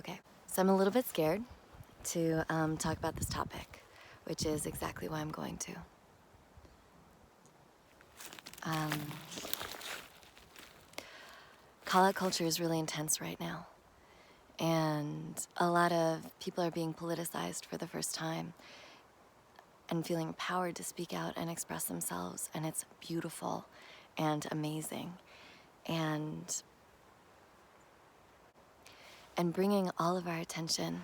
Okay, so I'm a little bit scared to talk about this topic, which is exactly why I'm going to. Call-out culture is really intense right now, and a lot of people are being politicized for the first time and feeling empowered to speak out and express themselves, and it's beautiful and amazing. And bringing all of our attention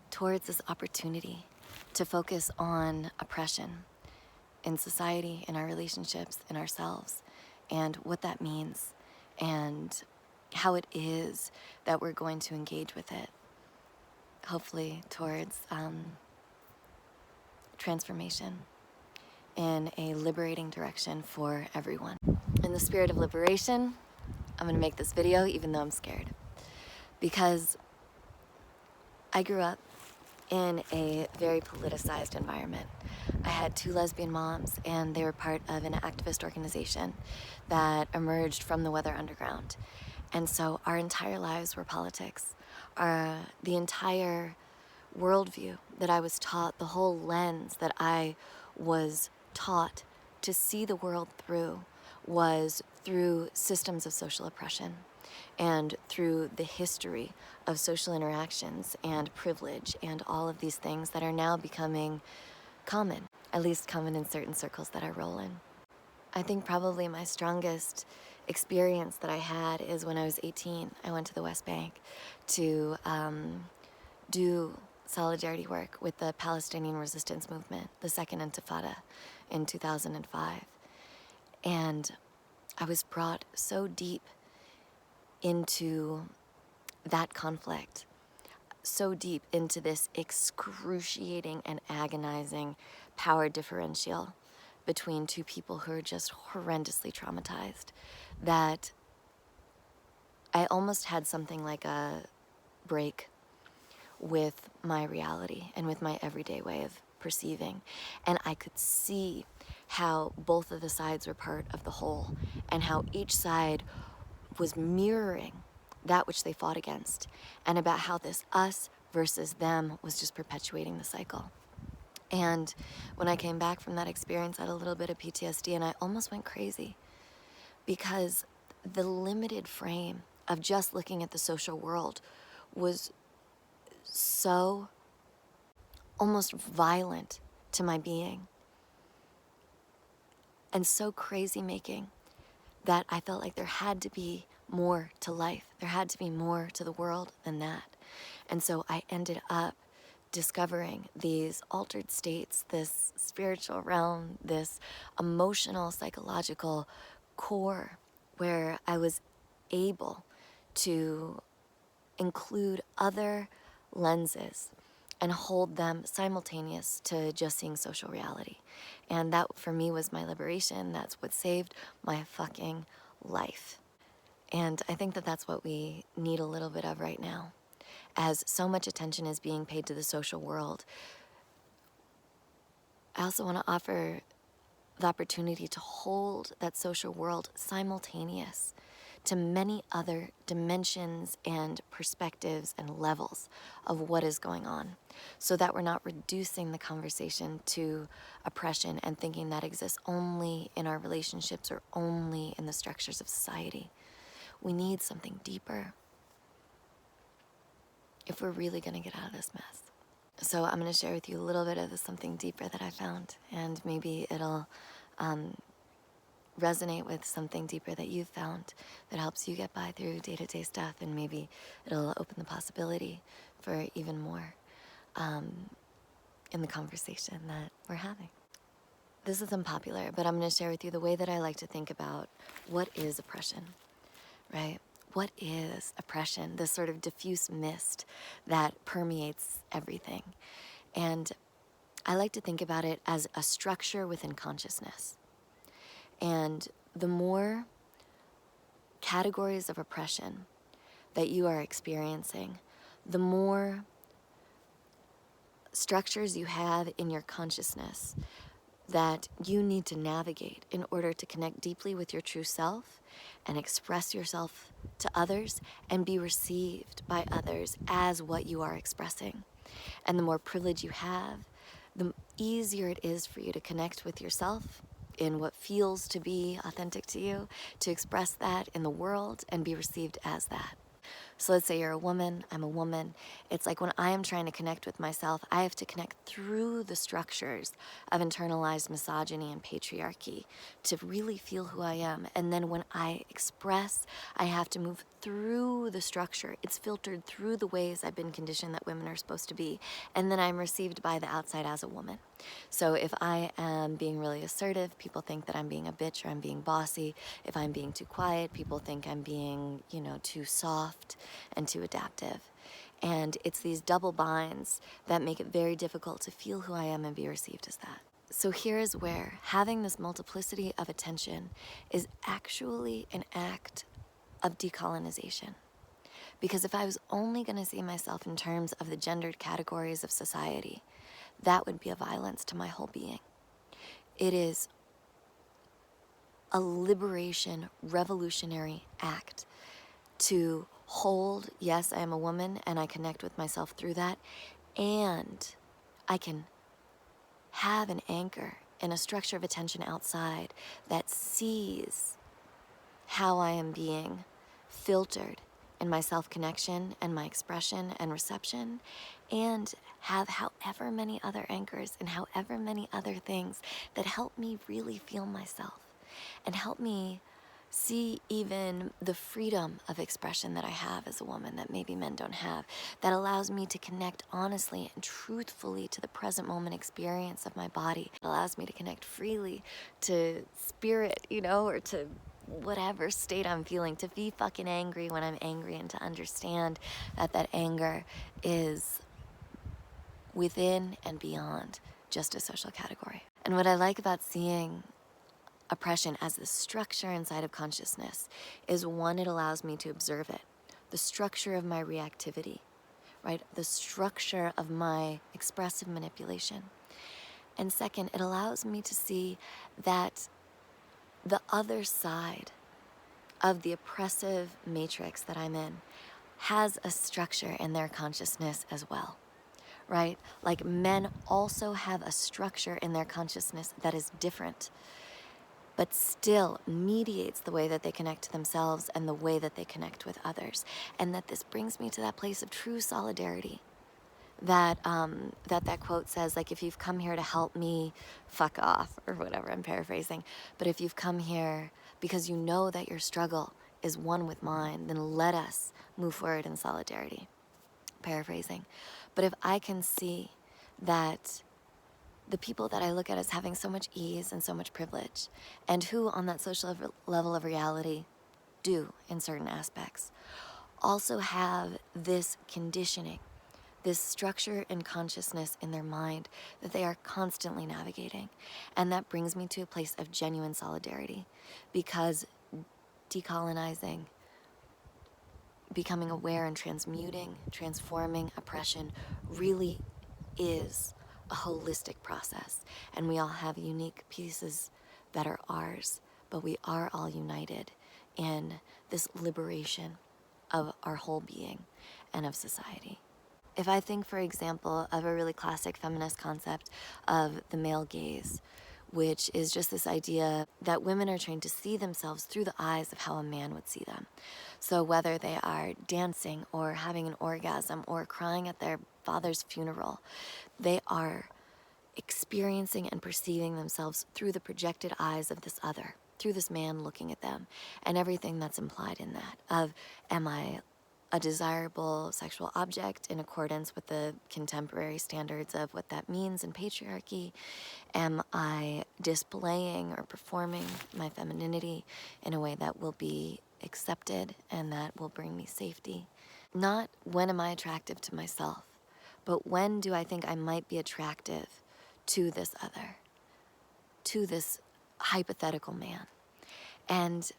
towards this opportunity to focus on oppression in society, in our relationships, in ourselves, and what that means, and how it is that we're going to engage with it, hopefully towards transformation in a liberating direction for everyone. In the spirit of liberation, I'm gonna make this video even though I'm scared, because I grew up in a very politicized environment. I had 2 lesbian moms, and they were part of an activist organization that emerged from the Weather Underground. And so our entire lives were politics. The entire worldview that I was taught, the whole lens that I was taught to see the world through, was through systems of social oppression and through the history of social interactions and privilege and all of these things that are now becoming common, at least common in certain circles that I roll in. I think probably my strongest experience that I had is when I was 18. I went to the West Bank to do solidarity work with the Palestinian resistance movement, the Second Intifada, in 2005. And I was brought so deep into that conflict, so deep into this excruciating and agonizing power differential between 2 people who are just horrendously traumatized, that I almost had something like a break with my reality and with my everyday way of perceiving. And I could see how both of the sides were part of the whole, and how each side was mirroring that which they fought against, and about how this us versus them was just perpetuating the cycle. And when I came back from that experience, I had a little bit of PTSD, and I almost went crazy, because the limited frame of just looking at the social world was so almost violent to my being, and so crazy making, that I felt like there had to be more to life. There had to be more to the world than that. And so I ended up discovering these altered states, this spiritual realm, this emotional, psychological core, where I was able to include other lenses and hold them simultaneous to just seeing social reality. And that, for me, was my liberation. That's what saved my fucking life. And I think that that's what we need a little bit of right now. As so much attention is being paid to the social world, I also want to offer the opportunity to hold that social world simultaneous to many other dimensions and perspectives and levels of what is going on, so that we're not reducing the conversation to oppression and thinking that exists only in our relationships or only in the structures of society. We need something deeper if we're really going to get out of this mess. So I'm going to share with you a little bit of the something deeper that I found, and maybe it'll resonate with something deeper that you've found that helps you get by through day-to-day stuff, and maybe it'll open the possibility for even more in the conversation that we're having. This is unpopular, but I'm going to share with you the way that I like to think about what is oppression, right? What is oppression? This sort of diffuse mist that permeates everything. And I like to think about it as a structure within consciousness. And the more categories of oppression that you are experiencing, the more structures you have in your consciousness that you need to navigate in order to connect deeply with your true self and express yourself to others and be received by others as what you are expressing. And the more privilege you have, the easier it is for you to connect with yourself in what feels to be authentic to you, to express that in the world and be received as that. So let's say you're a woman, I'm a woman. It's like when I am trying to connect with myself, I have to connect through the structures of internalized misogyny and patriarchy to really feel who I am. And then when I express, I have to move through the structure. It's filtered through the ways I've been conditioned that women are supposed to be. And then I'm received by the outside as a woman. So if I am being really assertive, people think that I'm being a bitch or I'm being bossy. If I'm being too quiet, people think I'm being, too soft and too adaptive. And it's these double binds that make it very difficult to feel who I am and be received as that. So here is where having this multiplicity of attention is actually an act of decolonization. Because if I was only going to see myself in terms of the gendered categories of society, that would be a violence to my whole being. It is a liberation, revolutionary act to hold, yes, I am a woman and I connect with myself through that, and I can have an anchor in a structure of attention outside that sees how I am being filtered in my self-connection and my expression and reception, and have however many other anchors and however many other things that help me really feel myself and help me see even the freedom of expression that I have as a woman that maybe men don't have, that allows me to connect honestly and truthfully to the present moment experience of my body. It allows me to connect freely to spirit, or to whatever state I'm feeling, to be fucking angry when I'm angry, and to understand that that anger is within and beyond just a social category. And what I like about seeing oppression as the structure inside of consciousness is, one, it allows me to observe it, the structure of my reactivity, right? The structure of my expressive manipulation. And second, it allows me to see that the other side of the oppressive matrix that I'm in has a structure in their consciousness as well, right? Like men also have a structure in their consciousness that is different, but still mediates the way that they connect to themselves and the way that they connect with others. And that this brings me to that place of true solidarity. That quote says, like, if you've come here to help me, fuck off, or whatever, I'm paraphrasing. But if you've come here because you know that your struggle is one with mine, then let us move forward in solidarity. Paraphrasing. But if I can see that the people that I look at as having so much ease and so much privilege, and who on that social level of reality do in certain aspects, also have this conditioning, this structure and consciousness in their mind that they are constantly navigating. And that brings me to a place of genuine solidarity, because decolonizing, becoming aware and transforming oppression really is a holistic process. And we all have unique pieces that are ours, but we are all united in this liberation of our whole being and of society. If I think, for example, of a really classic feminist concept of the male gaze, which is just this idea that women are trained to see themselves through the eyes of how a man would see them. So whether they are dancing or having an orgasm or crying at their father's funeral, they are experiencing and perceiving themselves through the projected eyes of this other, through this man looking at them, and everything that's implied in that of, am I a desirable sexual object in accordance with the contemporary standards of what that means in patriarchy? Am I displaying or performing my femininity in a way that will be accepted and that will bring me safety? Not when am I attractive to myself, but when do I think I might be attractive to this other, to this hypothetical man? And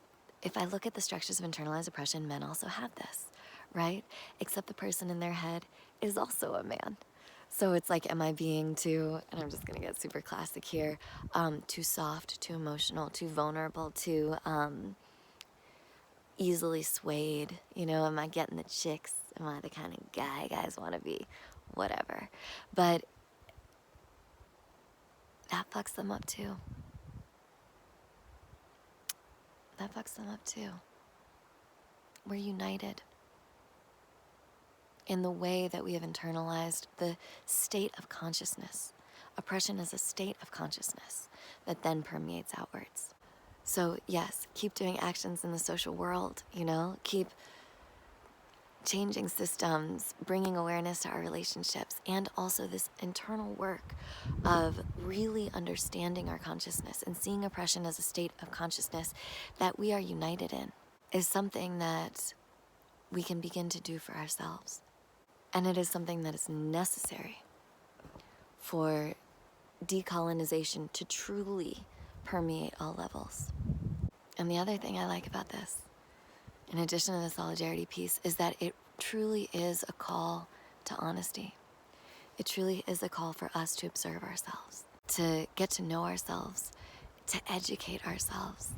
if I look at the structures of internalized oppression, men also have this, right? Except the person in their head is also a man. So it's like, am I being too, and I'm just gonna get super classic here, too soft, too emotional, too vulnerable, too easily swayed? You know, am I getting the chicks? Am I the kind of guy guys want to be? Whatever. But that fucks them up too. That fucks them up too. We're united in the way that we have internalized the state of consciousness. Oppression is a state of consciousness that then permeates outwards. So yes, keep doing actions in the social world, you know, keep changing systems, bringing awareness to our relationships, and also this internal work of really understanding our consciousness and seeing oppression as a state of consciousness that we are united in is something that we can begin to do for ourselves. And it is something that is necessary for decolonization to truly permeate all levels. And the other thing I like about this, in addition to the solidarity piece, is that it truly is a call to honesty. It truly is a call for us to observe ourselves, to get to know ourselves, to educate ourselves,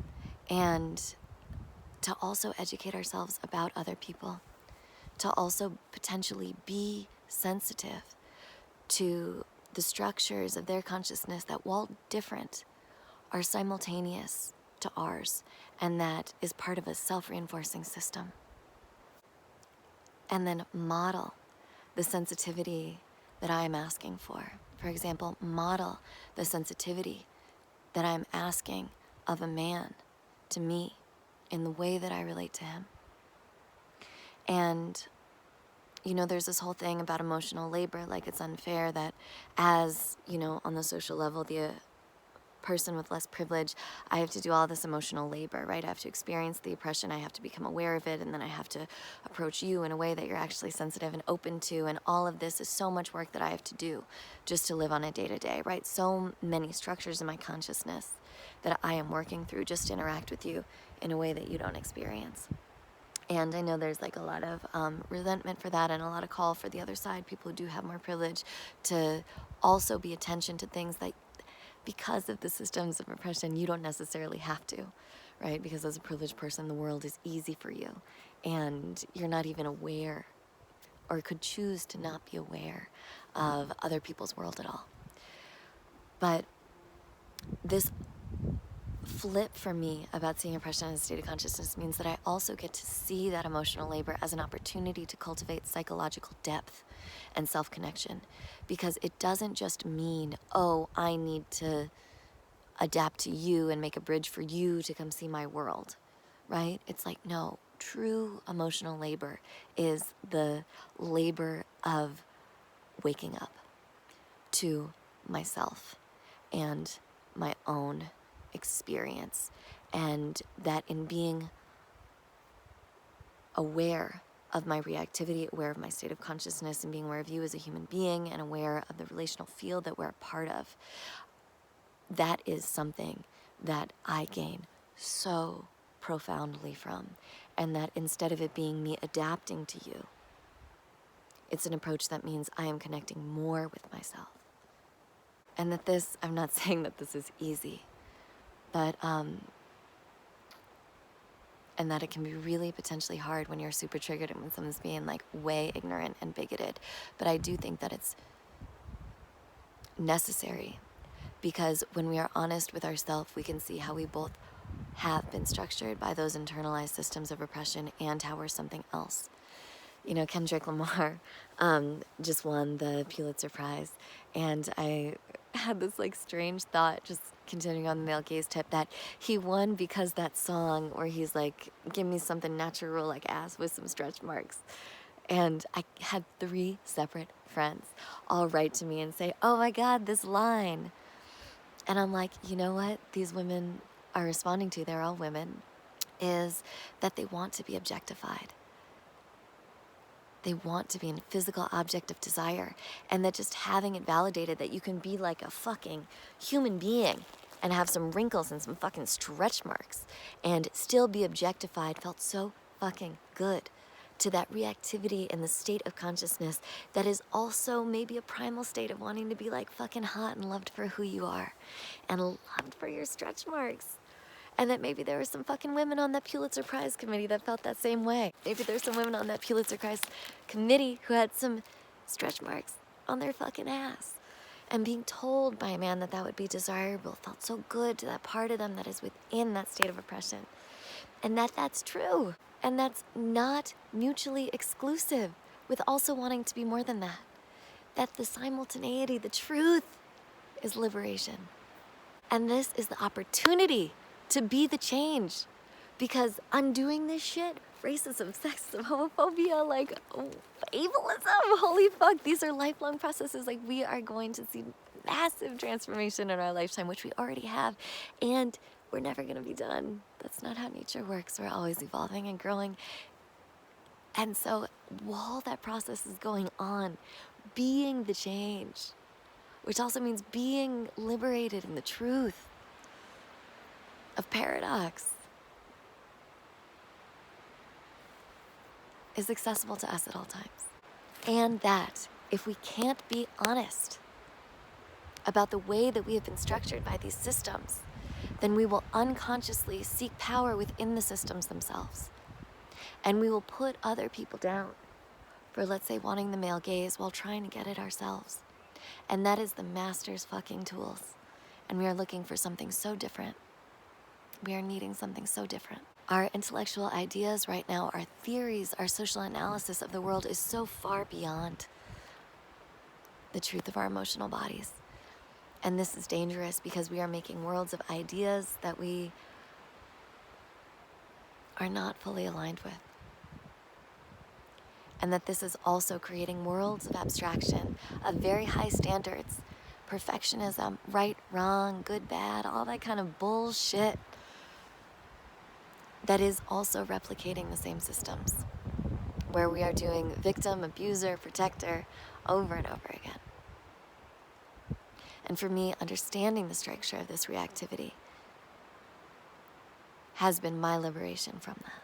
and to also educate ourselves about other people, to also potentially be sensitive to the structures of their consciousness that, while different, are simultaneous to ours, and that is part of a self-reinforcing system. And then model the sensitivity that I am asking for. For example, model the sensitivity that I'm asking of a man to me in the way that I relate to him. And, you know, there's this whole thing about emotional labor, like it's unfair that as, you know, on the social level, the person with less privilege, I have to do all this emotional labor, right? I have to experience the oppression, I have to become aware of it, and then I have to approach you in a way that you're actually sensitive and open to, and all of this is so much work that I have to do just to live on a day-to-day, right? So many structures in my consciousness that I am working through just to interact with you in a way that you don't experience. And I know there's like a lot of resentment for that and a lot of call for the other side, people who do have more privilege, to also be attention to things that, because of the systems of oppression, you don't necessarily have to, right? Because as a privileged person, the world is easy for you and you're not even aware, or could choose to not be aware of other people's world at all. But this flip for me about seeing oppression as a state of consciousness means that I also get to see that emotional labor as an opportunity to cultivate psychological depth and self-connection, because it doesn't just mean, oh, I need to adapt to you and make a bridge for you to come see my world, right? It's like, no, true emotional labor is the labor of waking up to myself and my own experience, and that in being aware of my reactivity, aware of my state of consciousness, and being aware of you as a human being, and aware of the relational field that we're a part of, that is something that I gain so profoundly from. And that instead of it being me adapting to you, it's an approach that means I am connecting more with myself. And that this, I'm not saying that this is easy, but and that it can be really potentially hard when you're super triggered and when someone's being like way ignorant and bigoted. But I do think that it's necessary, because when we are honest with ourselves, we can see how we both have been structured by those internalized systems of oppression and how we're something else. You know, Kendrick Lamar just won the Pulitzer Prize, and I had this like strange thought, just continuing on the male gaze tip, that he won because that song where he's like, give me something natural like ass with some stretch marks. And I had 3 separate friends all write to me and say, oh my God, this line. And I'm like, you know what these women are responding to, they're all women, is that they want to be objectified. They want to be a physical object of desire, and that just having it validated that you can be like a fucking human being and have some wrinkles and some fucking stretch marks and still be objectified felt so fucking good. to that reactivity in the state of consciousness that is also maybe a primal state of wanting to be like fucking hot and loved for who you are and loved for your stretch marks. And that maybe there were some fucking women on that Pulitzer Prize committee that felt that same way. Maybe there's some women on that Pulitzer Prize committee who had some stretch marks on their fucking ass. And being told by a man that that would be desirable felt so good to that part of them that is within that state of oppression. And that's true. And that's not mutually exclusive with also wanting to be more than that. That the simultaneity, the truth, is liberation. And this is the opportunity to be the change. Because undoing this shit, racism, sexism, homophobia, like ableism, holy fuck, these are lifelong processes. Like, we are going to see massive transformation in our lifetime, which we already have, and we're never gonna be done. That's not how nature works. We're always evolving and growing. And so while that process is going on, being the change, which also means being liberated in the truth of paradox, is accessible to us at all times. And that if we can't be honest about the way that we have been structured by these systems, then we will unconsciously seek power within the systems themselves. And we will put other people down for, let's say, wanting the male gaze while trying to get it ourselves. And that is the master's fucking tools. And we are looking for something so different. We are needing something so different. Our intellectual ideas right now, our theories, our social analysis of the world is so far beyond the truth of our emotional bodies. And this is dangerous because we are making worlds of ideas that we are not fully aligned with. And that this is also creating worlds of abstraction, of very high standards, perfectionism, right, wrong, good, bad, all that kind of bullshit that is also replicating the same systems, where we are doing victim, abuser, protector over and over again. And for me, understanding the structure of this reactivity has been my liberation from that.